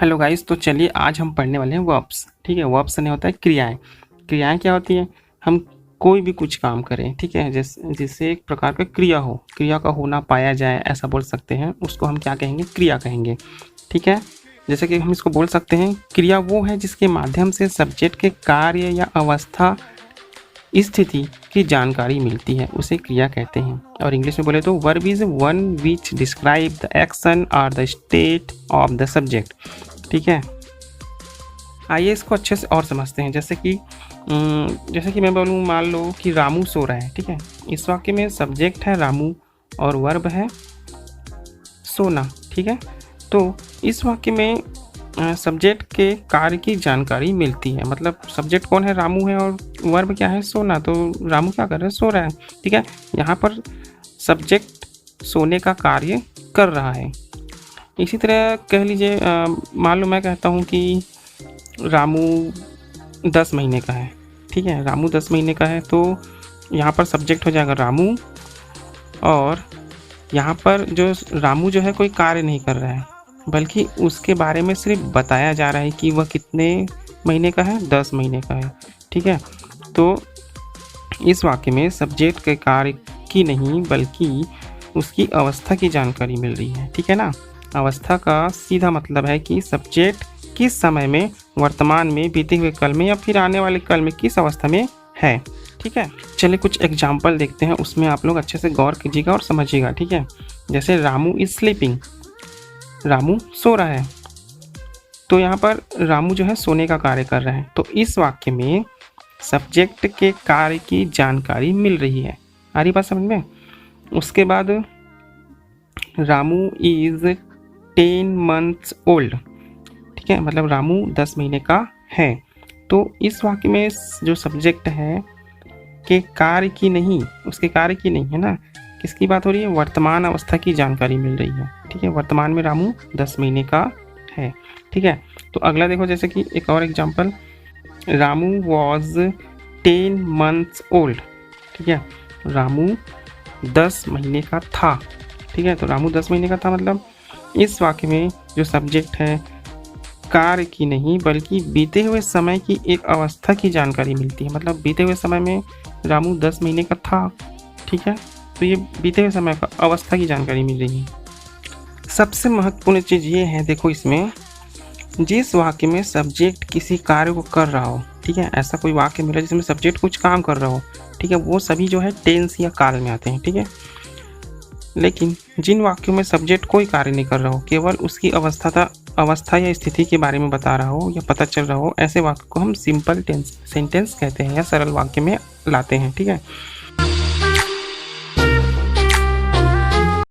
Hello guys, तो चलिए आज हम पढ़ने वाले हैं वर्ब्स। ठीक है, वर्ब्स नहीं होता है क्रियाएं। क्रियाएं क्या होती हैं? हम कोई भी कुछ काम करें, ठीक है, जिससे एक प्रकार का क्रिया हो, क्रिया का होना पाया जाए, ऐसा बोल सकते हैं, उसको हम क्या कहेंगे? क्रिया कहेंगे। ठीक है, जैसे कि हम इसको बोल सकते हैं, क्रिया वो है जिसके माध्यम से सब्जेक्ट के कार्य या अवस्था स्थिति की जानकारी मिलती है, उसे क्रिया कहते हैं। और इंग्लिश में बोले तो verb is one which describe the action और the state of the subject. ठीक है, आइए इसको अच्छे से और समझते हैं। जैसे कि मैं बोलूँ, मान लो कि रामू सो रहा है। ठीक है, इस वाक्य में सब्जेक्ट है रामू और वर्ब है सोना। ठीक है, तो इस वाक्य में सब्जेक्ट के कार्य की जानकारी मिलती है। मतलब सब्जेक्ट कौन है? रामू है, और वर्ब क्या है? सोना। तो रामू क्या कर रहा है? सो रहा है। ठीक है, यहाँ पर सब्जेक्ट सोने का कार्य कर रहा है। इसी तरह कह लीजिए, मान लो मैं कहता हूँ कि रामू 10 महीने का है। ठीक है, रामू 10 महीने का है, तो यहाँ पर सब्जेक्ट हो जाएगा रामू, और यहाँ पर जो रामू जो है कोई कार्य नहीं कर रहा है, बल्कि उसके बारे में सिर्फ बताया जा रहा है कि वह कितने महीने का है? 10 महीने का है। ठीक है, तो इस वाक्य में सब्जेक्ट के कार्य की नहीं बल्कि उसकी अवस्था की जानकारी मिल रही है। ठीक है ना, अवस्था का सीधा मतलब है कि सब्जेक्ट किस समय में, वर्तमान में, बीते हुए कल में, या फिर आने वाले कल में किस अवस्था में है। ठीक है, चलिए कुछ एग्जाम्पल देखते हैं, उसमें आप लोग अच्छे से गौर कीजिएगा और समझिएगा। ठीक है, जैसे रामू इज स्लीपिंग, रामू सो रहा है, तो यहाँ पर रामू जो है सोने का कार्य कर रहा है। तो इस वाक्य में सब्जेक्ट के कार्य की जानकारी मिल रही है। आ रही बात समझ में? उसके बाद रामू इज 10 months ओल्ड। ठीक है, मतलब रामू 10 महीने का है। तो इस वाक्य में जो सब्जेक्ट है के कार्य की नहीं, उसके कार्य की नहीं है ना, किसकी बात हो रही है? वर्तमान अवस्था की जानकारी मिल रही है। ठीक है, वर्तमान में रामू 10 महीने का है। ठीक है, तो अगला देखो, जैसे कि एक और example, Ramu was 10 months old. ठीक है, रामू 10 महीने का था। ठीक है, तो रामू 10 महीने का था, मतलब इस वाक्य में जो सब्जेक्ट है कार्य की नहीं बल्कि बीते हुए समय की एक अवस्था की जानकारी मिलती है। मतलब बीते हुए समय में रामू 10 महीने का था। ठीक है, तो ये बीते हुए समय का अवस्था की जानकारी मिल रही है। सबसे महत्वपूर्ण चीज़ ये है, देखो इसमें जिस वाक्य में सब्जेक्ट किसी कार्य को कर रहा हो, ठीक है, ऐसा कोई वाक्य मिला जिसमें सब्जेक्ट कुछ काम कर रहा हो, ठीक है, वो सभी जो है टेंस या काल में आते हैं। ठीक है, लेकिन जिन वाक्यों में सब्जेक्ट कोई कार्य नहीं कर रहा हो, केवल उसकी अवस्था या स्थिति के बारे में बता रहा हो या पता चल रहा हो, ऐसे वाक्य को हम सिंपल सेंटेंस कहते हैं या सरल वाक्य में लाते हैं। ठीक है,